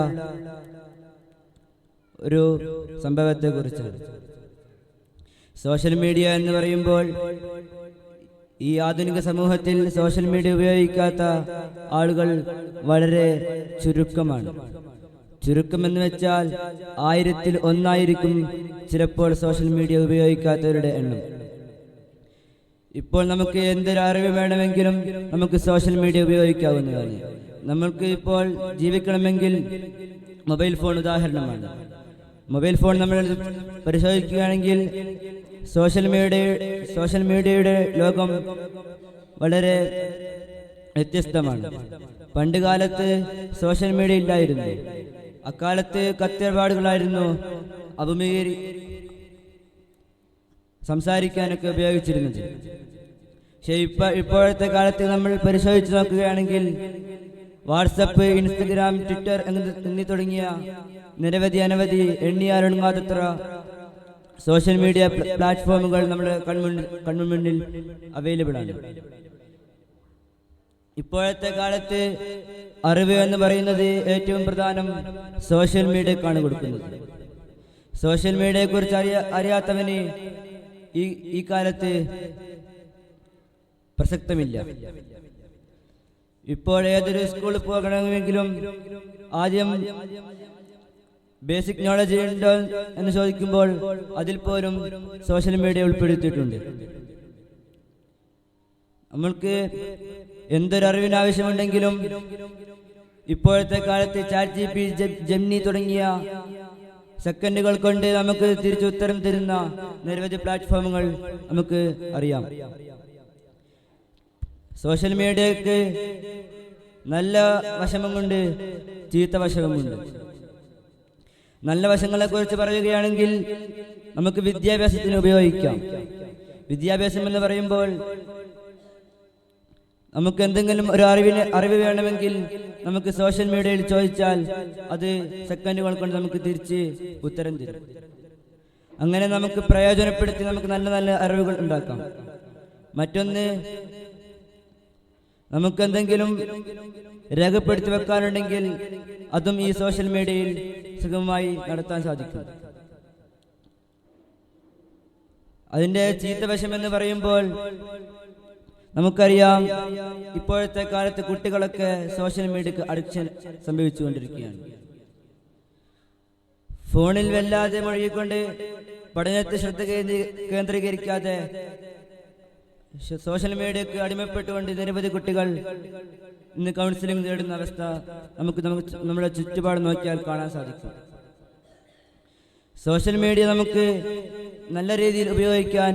ഒരു സംഭവത്തെക്കുറിച്ചാണ്. സോഷ്യൽ മീഡിയ എന്ന് പറയുമ്പോൾ ഈ ആധുനിക സമൂഹത്തിൽ സോഷ്യൽ മീഡിയ ഉപയോഗിക്കാത്ത ആളുകൾ വളരെ ചുരുക്കമാണ്. ചുരുക്കമെന്ന് വെച്ചാൽ 1000-ൽ 1 ചിലപ്പോൾ സോഷ്യൽ മീഡിയ ഉപയോഗിക്കാത്തവരുടെ എണ്ണം. ഇപ്പോൾ നമുക്ക് എന്തൊരു അറിവ് വേണമെങ്കിലും നമുക്ക് സോഷ്യൽ മീഡിയ ഉപയോഗിക്കാവുന്നതാണ്. നമ്മൾക്ക് ഇപ്പോൾ ജീവിക്കണമെങ്കിൽ മൊബൈൽ ഫോൺ ഉദാഹരണമാണ്. മൊബൈൽ ഫോൺ നമ്മൾ പരിശോധിക്കുകയാണെങ്കിൽ സോഷ്യൽ മീഡിയയുടെ ലോകം വളരെ വ്യത്യസ്തമാണ്. പണ്ട് കാലത്ത് സോഷ്യൽ മീഡിയ ഇല്ലായിരുന്നു. അക്കാലത്ത് കത്തിടപാടുകളായിരുന്നു സംസാരിക്കാനൊക്കെ ഉപയോഗിച്ചിരുന്നത്. പക്ഷേ ഇപ്പോഴത്തെ കാലത്ത് നമ്മൾ പരിശോധിച്ച് നോക്കുകയാണെങ്കിൽ വാട്സപ്പ്, ഇൻസ്റ്റഗ്രാം, ട്വിറ്റർ എന്നീ തുടങ്ങിയ അനവധി എണ്ണിയാലൊടുങ്ങാത്തത്ര സോഷ്യൽ മീഡിയ പ്ലാറ്റ്ഫോമുകൾ നമ്മുടെ കൺമുന്നിൽ അവൈലബിൾ ആണ്. ഇപ്പോഴത്തെ കാലത്ത് അറിവ് എന്ന് പറയുന്നത് ഏറ്റവും പ്രധാനം സോഷ്യൽ മീഡിയക്കാണ് കൊടുക്കുന്നത്. സോഷ്യൽ മീഡിയയെ കുറിച്ച് അറിയാത്തവന് ഈ കാലത്ത് പ്രസക്തമില്ല. ഇപ്പോൾ ഏതൊരു സ്കൂളിൽ പോകണമെങ്കിലും ആദ്യം ബേസിക് നോളജ് ഉണ്ടോ എന്ന് ചോദിക്കുമ്പോൾ അതിൽ പോലും സോഷ്യൽ മീഡിയ ഉൾപ്പെടുത്തിയിട്ടുണ്ട്. നമ്മൾക്ക് എന്തൊരറിവിന് ആവശ്യമുണ്ടെങ്കിലും ഇപ്പോഴത്തെ കാലത്ത് ചാറ്റ് ജിപിടി, ജെമിനി തുടങ്ങിയ സെക്കൻഡുകൾ കൊണ്ട് നമുക്ക് തിരിച്ചു ഉത്തരം തരുന്ന നിരവധി പ്ലാറ്റ്ഫോമുകൾ നമുക്ക് അറിയാം. സോഷ്യൽ മീഡിയക്ക് നല്ല വശമുണ്ട്, ചീത്ത വശവുമുണ്ട്. നല്ല വശങ്ങളെ കുറിച്ച് പറയുകയാണെങ്കിൽ നമുക്ക് വിദ്യാഭ്യാസത്തിന് ഉപയോഗിക്കാം. വിദ്യാഭ്യാസം എന്ന് പറയുമ്പോൾ നമുക്ക് എന്തെങ്കിലും ഒരു അറിവ് വേണമെങ്കിൽ നമുക്ക് സോഷ്യൽ മീഡിയയിൽ ചോദിച്ചാൽ അത് സെക്കൻഡുകൾ കൊണ്ട് നമുക്ക് തിരിച്ച് ഉത്തരം തരും. അങ്ങനെ നമുക്ക് പ്രയോജനപ്പെടുത്തി നമുക്ക് നല്ല നല്ല അറിവുകൾ ഉണ്ടാക്കാം. മറ്റൊന്ന്, നമുക്കെന്തെങ്കിലും രേഖപ്പെടുത്തി വെക്കാനുണ്ടെങ്കിൽ അതും ഈ സോഷ്യൽ മീഡിയയിൽ സുഗമമായി നടത്താൻ സാധിക്കും. അതിൻ്റെ ചീത്തവശം എന്ന് പറയുമ്പോൾ നമുക്കറിയാം, ഇപ്പോഴത്തെ കാലത്ത് കുട്ടികളൊക്കെ സോഷ്യൽ മീഡിയക്ക് അഡിക്ഷൻ സംഭവിച്ചുകൊണ്ടിരിക്കുകയാണ്. ഫോണിൽ വല്ലാതെ മുഴുകിക്കൊണ്ട് പഠനത്തെ ശ്രദ്ധ കേന്ദ്രീകരിക്കാതെ സോഷ്യൽ മീഡിയക്ക് അടിമപ്പെട്ടുകൊണ്ട് നിരവധി കുട്ടികൾ ഇന്ന് കൗൺസിലിംഗ് നേടുന്ന അവസ്ഥ നമുക്ക് നമ്മുടെ ചുറ്റുപാട് നോക്കിയാൽ കാണാൻ സാധിക്കും. സോഷ്യൽ മീഡിയ നമുക്ക് നല്ല രീതിയിൽ ഉപയോഗിക്കാൻ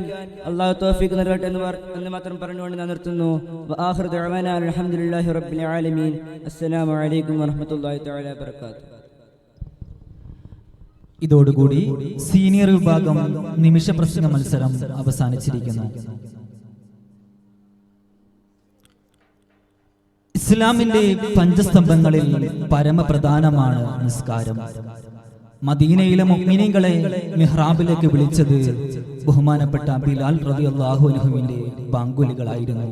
അള്ളാഹു തൗഫീഖ് നൽകട്ടെ എന്ന് മാത്രം പറഞ്ഞുകൊണ്ട് ഞാൻ നിർത്തുന്നു. വആഖിറു ദഅവാനാ അൽഹംദുലില്ലാഹി റബ്ബിൽ ആലമീൻ. അസ്സലാമു അലൈക്കും വറഹ്മത്തുള്ളാഹി തആല വബറകാതുഹു. ഇതോടുകൂടി സീനിയർ വിഭാഗം നിമിഷ പ്രശ്ന മത്സരം അവസാനിച്ചിരിക്കുന്നു. ഇസ്ലാമിന്റെ പഞ്ചസ്തംഭങ്ങളിൽ പരമപ്രധാനമാണ് നിസ്കാരം. മദീനയിലെ മുഅ്മിനീങ്ങളെ മിഹ്റാബിലേക്ക് വിളിച്ചത് ബഹുമാനപ്പെട്ട ബിലാൽ റളിയല്ലാഹു അൻഹുവിന്റെ ബാങ്കുലികളായിരുന്നു.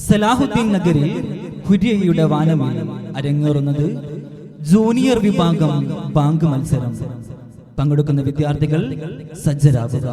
സലാഹുദ്ദീൻ നഗരിൽ ഹുരിയയുടെ വാനവിൽ അരങ്ങേറുന്നത് ജൂനിയർ വിഭാഗം ബാങ്ക് മത്സരം. പങ്കെടുക്കുന്ന വിദ്യാർത്ഥികൾ സജ്ജരാകുക.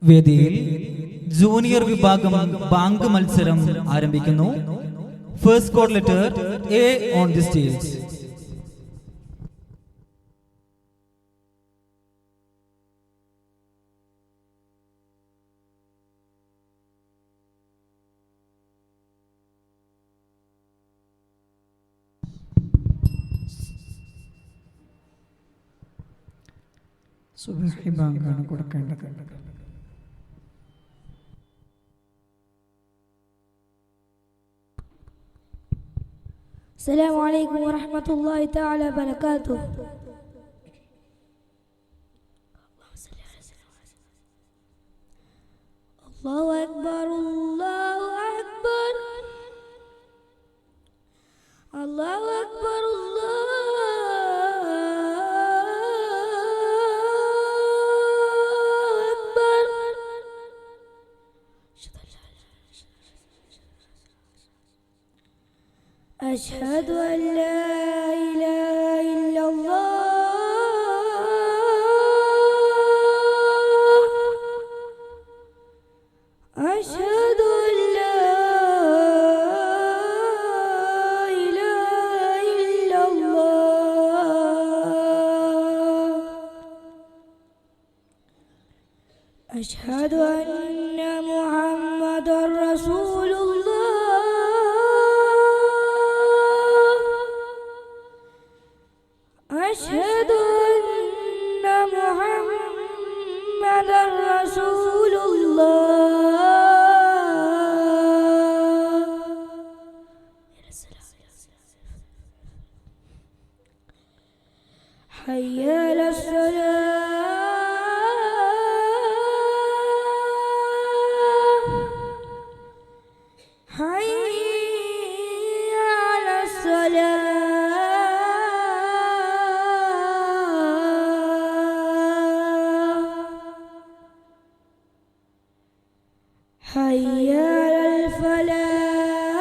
വേദിയിൽ ജൂനിയർ വിഭാഗം ബാങ്ക് മത്സരം ആരംഭിക്കുന്നു. First code letter A on the stage. സുബ്ഹി ബാങ്കാണ് കൊടുക്കേണ്ടത്. السلام عليكم ورحمة الله تعالى وبركاته. الله أكبر الله أكبر الله أكبر أشهد أن لا إله إلا الله أشهد أن لا إله إلا الله أشهد أن محمدا رسول الله أشهد أن محمدا رسول الله حي على الصلاة حي على الصلاة حي على الفلاح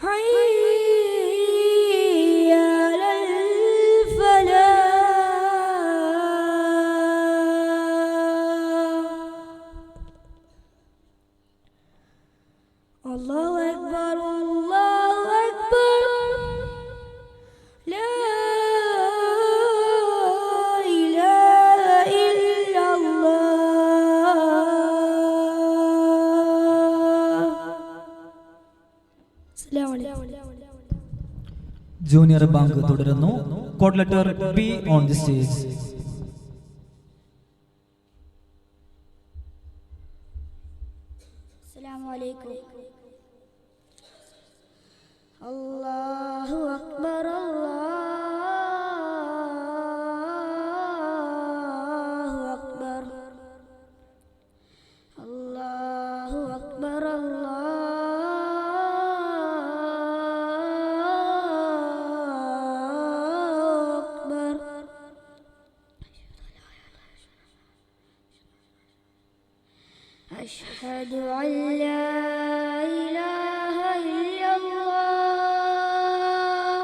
حي على الفلاح الله أكبر الله أكبر لا إله إلا الله. السلام عليكم. ജൂനിയർ ബാങ്ക് തുടരുന്നു. Code letter B on the stage. السلام عليكم. الله أكبر الله أكبر الله أكبر الله أكبر أشهد أن لا إله إلا الله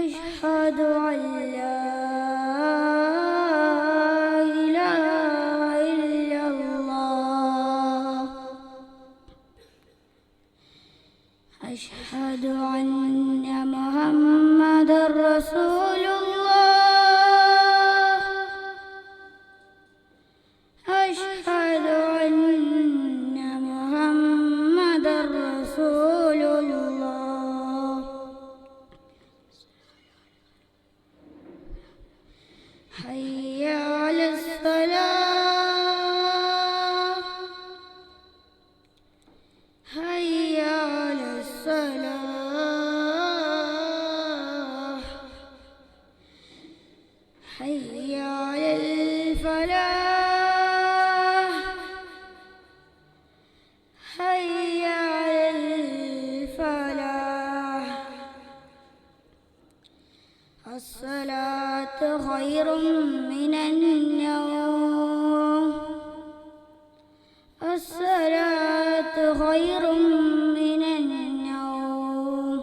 أشهد أن لا إله إلا الله أشهد أن محمدا رسول الله أشهد أن محمدا رسول الله حي على الصلاة حي على الصلاة حي على الفلاح حي على الفلاح الصلاة خير من النوم الصلاة خير من النوم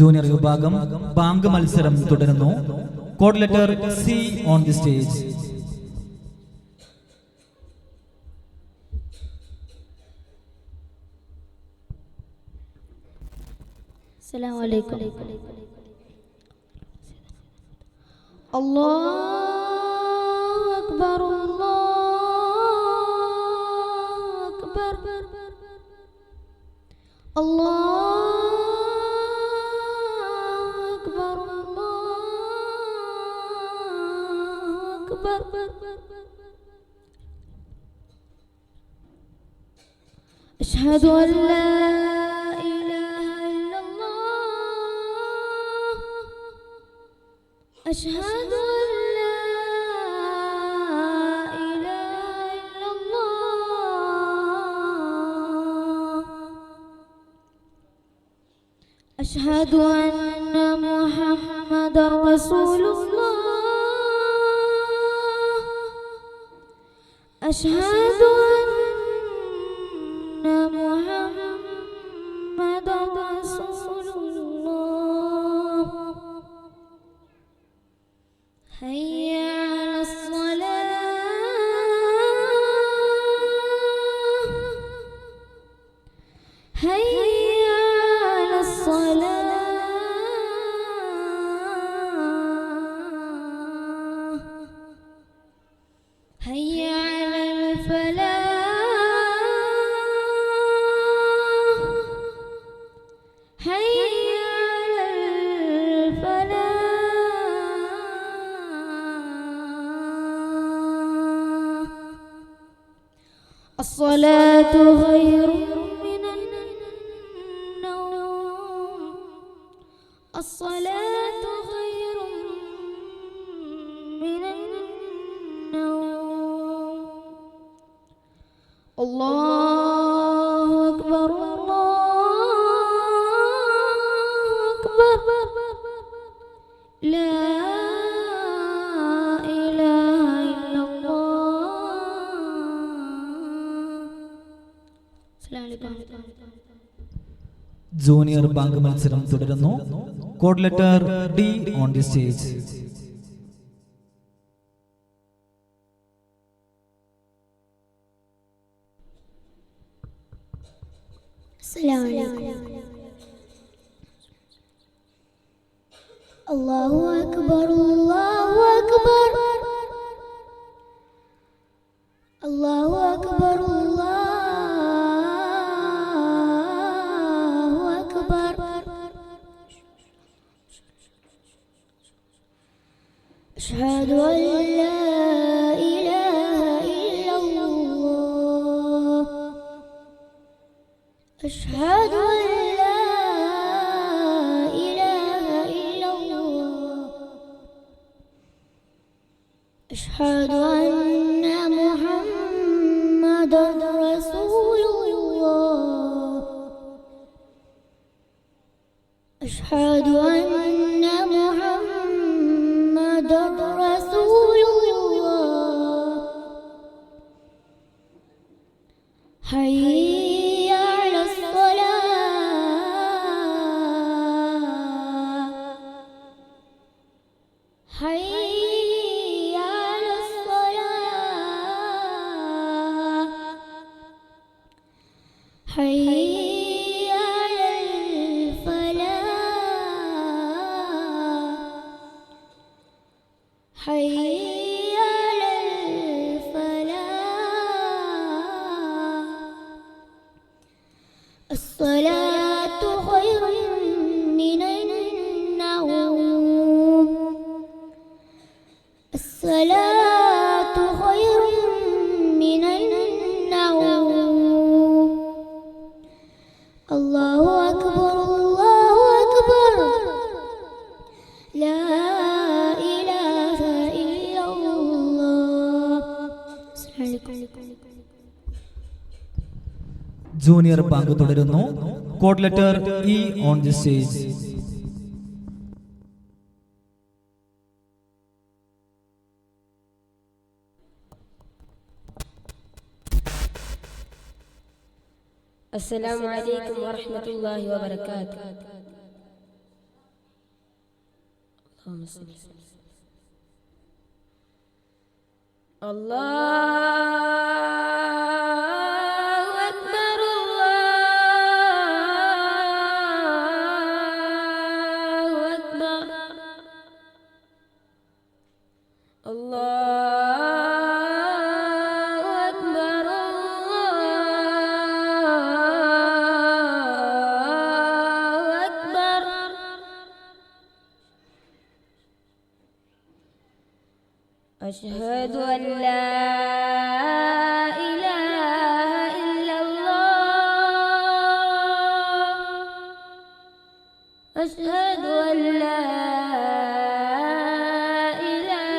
junior വിഭാഗം ബാങ്ക് മത്സരം തുടരുന്നു. Code letter C on the stage. السلام عليكم. الله أكبر الله أكبر الله أكبر الله أكبر. أشهد أن لا أشهد أن لا إله إلا الله. أشهد أن محمدا رسول الله. أشهد أن محمدا رسول الله. هيا على الصلاة هيا على الصلاة هيا على الفلاح هيا على الفلاح. الصلاة خير من النوم. الصلاة خير من النوم. الله أكبر الله أكبر. لا junior ബാങ്ക് മത്സരം തുടരുന്നു. Code letter D on the stage. السلام عليكم. الله أكبر الله أكبر الله أكبر الله أكبر. أشهد أن لا إله إلا الله. أشهد أن لا إله إلا الله. أشهد أن محمدا رسول الله. أشهد أن محمدا رسول الله. حي على الصلاة حي على الصلاة حي على الفلاح حي على الفلاح. الصلاة خير من النوم. الصلاة خير من النوم. الله أكبر الله أكبر. لا إله إلا الله. السلام عليكم. Junior bank തുടരുന്നു. Code letter E on the stage. السلام عليكم ورحمة الله وبركاته. അല്ലാഹു അക്ബർ അല്ലാഹു അക്ബർ അല്ലാഹു അക്ബർ أشهد أن لا إله إلا الله أشهد أن لا إله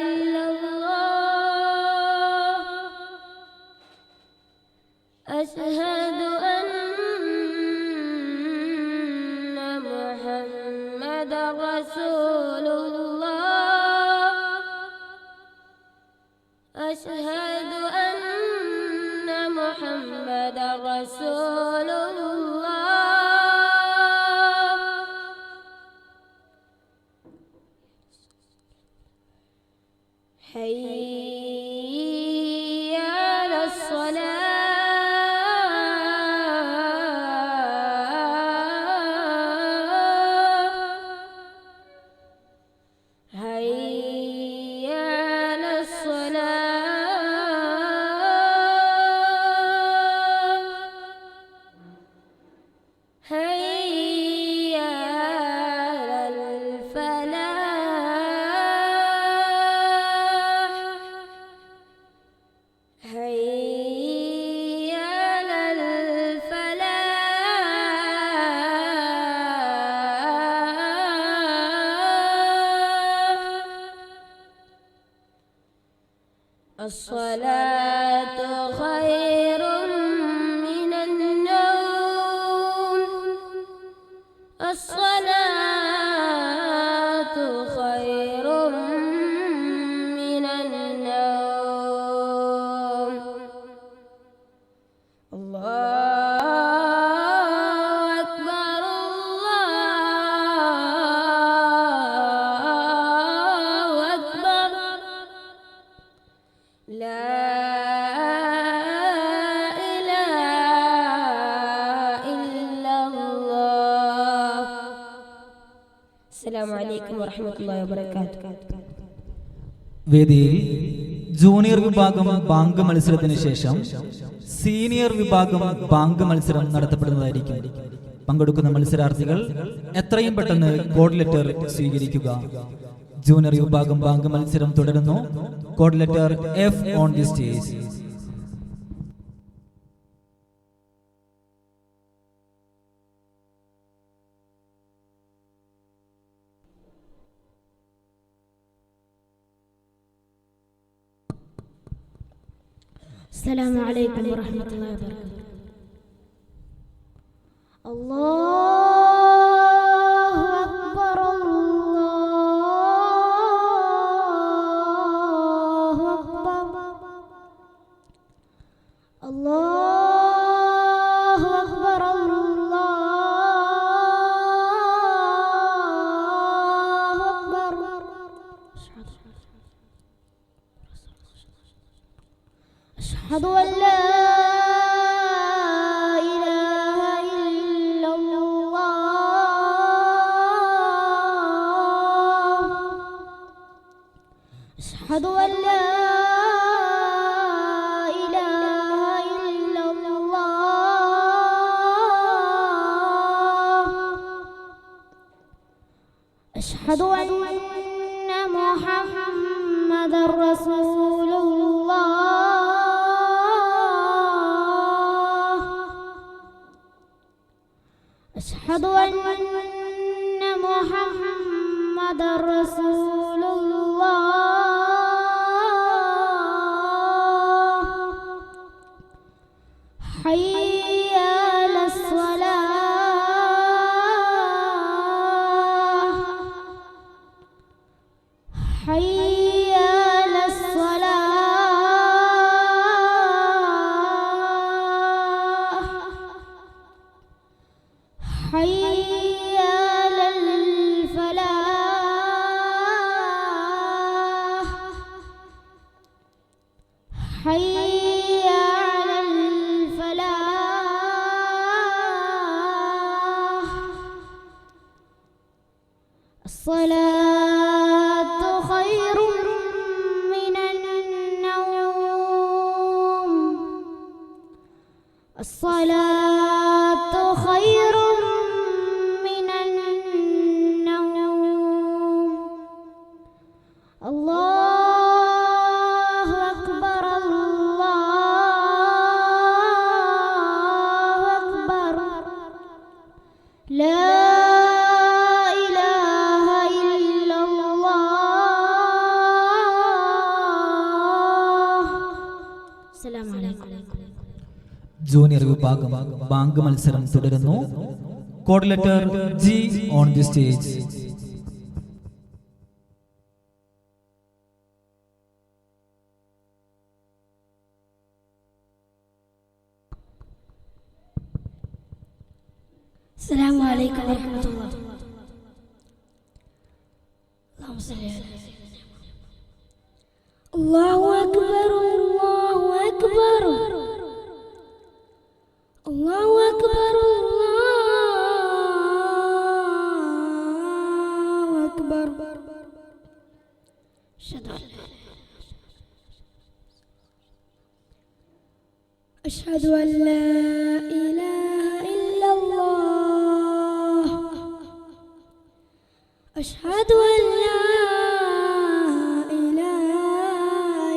إلا الله أشهد أن محمدا رسول الله أشهد أن محمدا رسول الله حي على الصلاة حي على الصلاة حي على الفلاح حي على الفلاح الصلاة خير من النوم الصلاة خير من النوم الله أكبر الله أكبر لا إله إلا الله السلام عليكم ورحمة الله وبركاته വേദിയിൽ ജൂനിയർ വിഭാഗം ബാങ്ക് മത്സരത്തിന് ശേഷം സീനിയർ വിഭാഗം ബാങ്ക് മത്സരം നടത്തപ്പെടുന്നതായിരിക്കും. പങ്കെടുക്കുന്ന മത്സരാർത്ഥികൾ എത്രയും പെട്ടെന്ന് കോഡ് ലെറ്റർ സ്വീകരിക്കുക. ജൂനിയർ വിഭാഗം ബാങ്ക് മത്സരം തുടരുന്നു. Code letter F on the stage. السلام عليكم ورحمة الله وبركاته. الله أكبر الله أكبر الله أكبر الله أكبر أشهد أن لا إله إلا الله أشهد أن لا إله إلا الله أشهد أن محمدا رسول الله أشهد أن محمدا رسول الله حي على الصلاة حي على الصلاة حي على الفلاح الصلاة خير من النوم. الصلاة خير من النوم. الله أكبر الله أكبر لا إله إلا الله. السلام عليكم. Junior വിഭാഗം ബാങ്ക് മത്സരം തുടരുന്നു. Code letter G on the stage. السلام عليكم ورحمة الله. اللهم صل على سيدنا محمد. الله أكبر الله أكبر الله أكبر الله أكبر. أشهد أن لا إله إلا الله. أشهد أن لا إله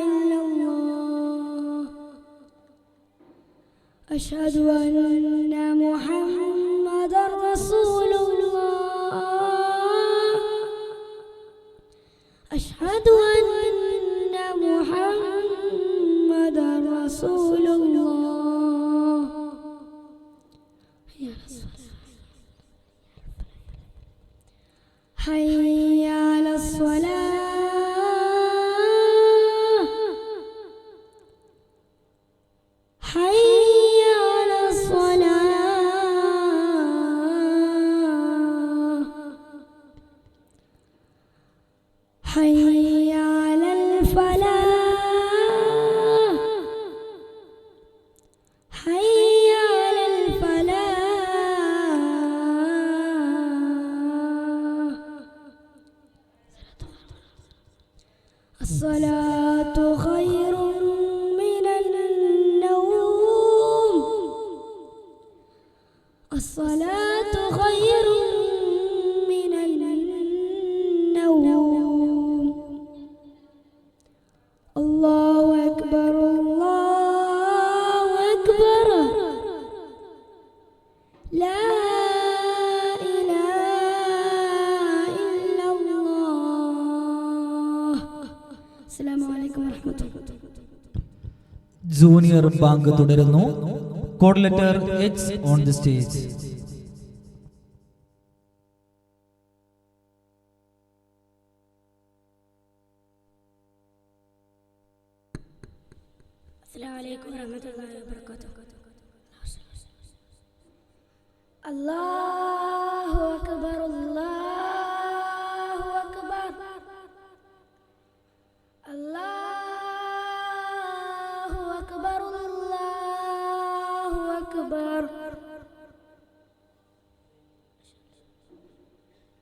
إلا الله. أشهد أن محمدا رسول الله. أشهد أن محمدا رسول الله. حي على الصلاة. حي على الصلاة. حي على الفلاح. حي على الفلاح. الصلاة خير من النوم. الصلاة خير من النوم. الله أكبر الله أكبر لا إله إلا الله. السلام عليكم ورحمة الله. Junior bank തുടരുന്നു. Code letter H on the stage. السلام عليكم ورحمة الله وبركاته. الله أكبر الله أكبر الله أكبر الله أكبر.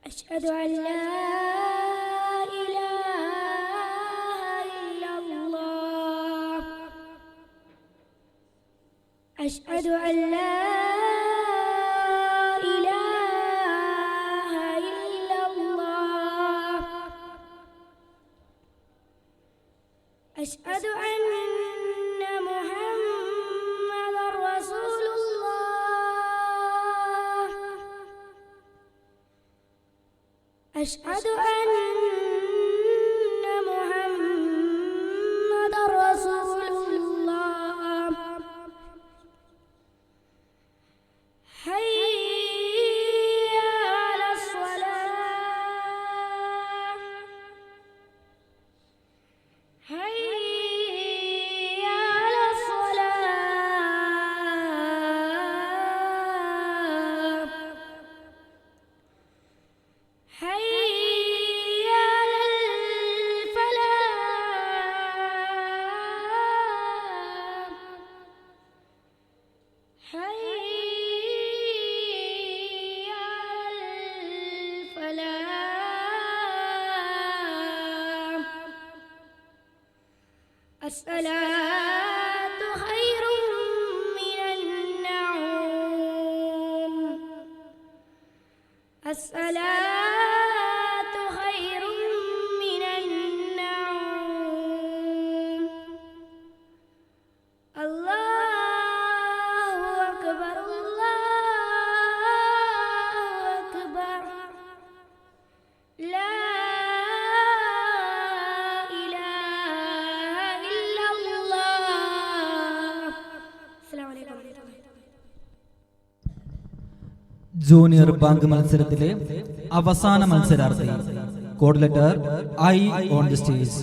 أشهد أن لا إله إلا الله. أشهد أن لا إله إلا الله. أشهد أن محمدا رسول الله. أشهد أن محمدا رسول الله. حي على الصلاة. حي على الصلاة. حي الصلاة خير من النوم الصلاة خير من النوم الله أكبر الله أكبر لا إله إلا الله السلام عليكم junior bank മത്സരത്തിലെ അവസാന മത്സരാർത്ഥി code letter I on the stage.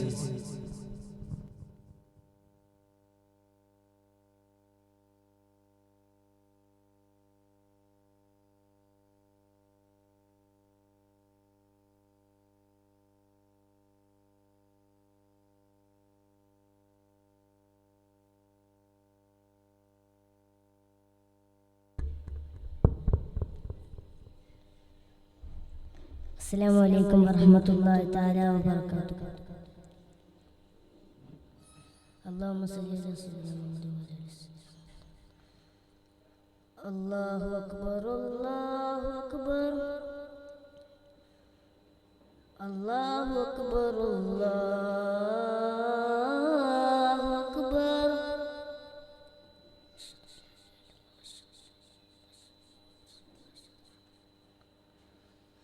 السلام عليكم ورحمة الله تعالى وبركاته. اللهم صل على سيدنا محمد وعلى آله وسلم. الله أكبر الله أكبر الله أكبر الله أكبر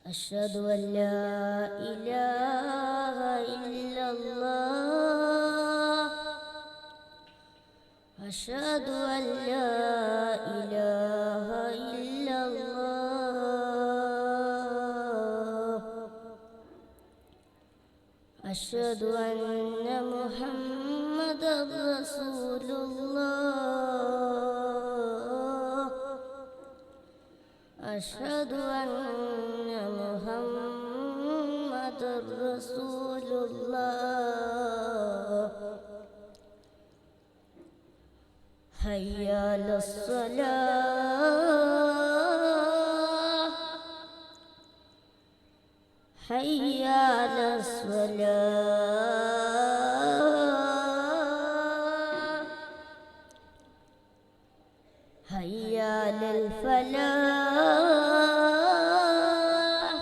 أشهد أن لا إله إلا الله أشهد أن لا إله إلا الله أشهد أن محمدا رسول الله أشهد أن محمد رسول الله حي على الصلاة حي على الصلاة حي على الفلاح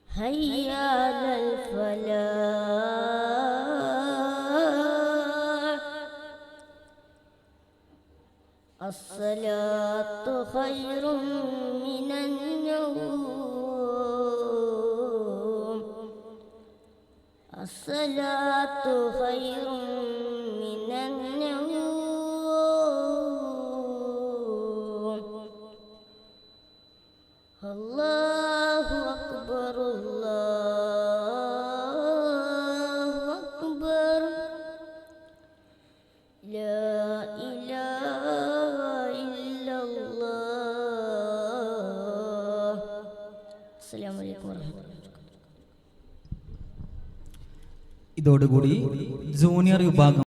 حي على الفلاح الصلاة خير من النوم الصلاة خير من النوم الله أكبر الله أكبر لا إله إلا الله السلام عليكم ورحمة الله. ഇതോടുകൂടി ജൂനിയർ വിഭാഗം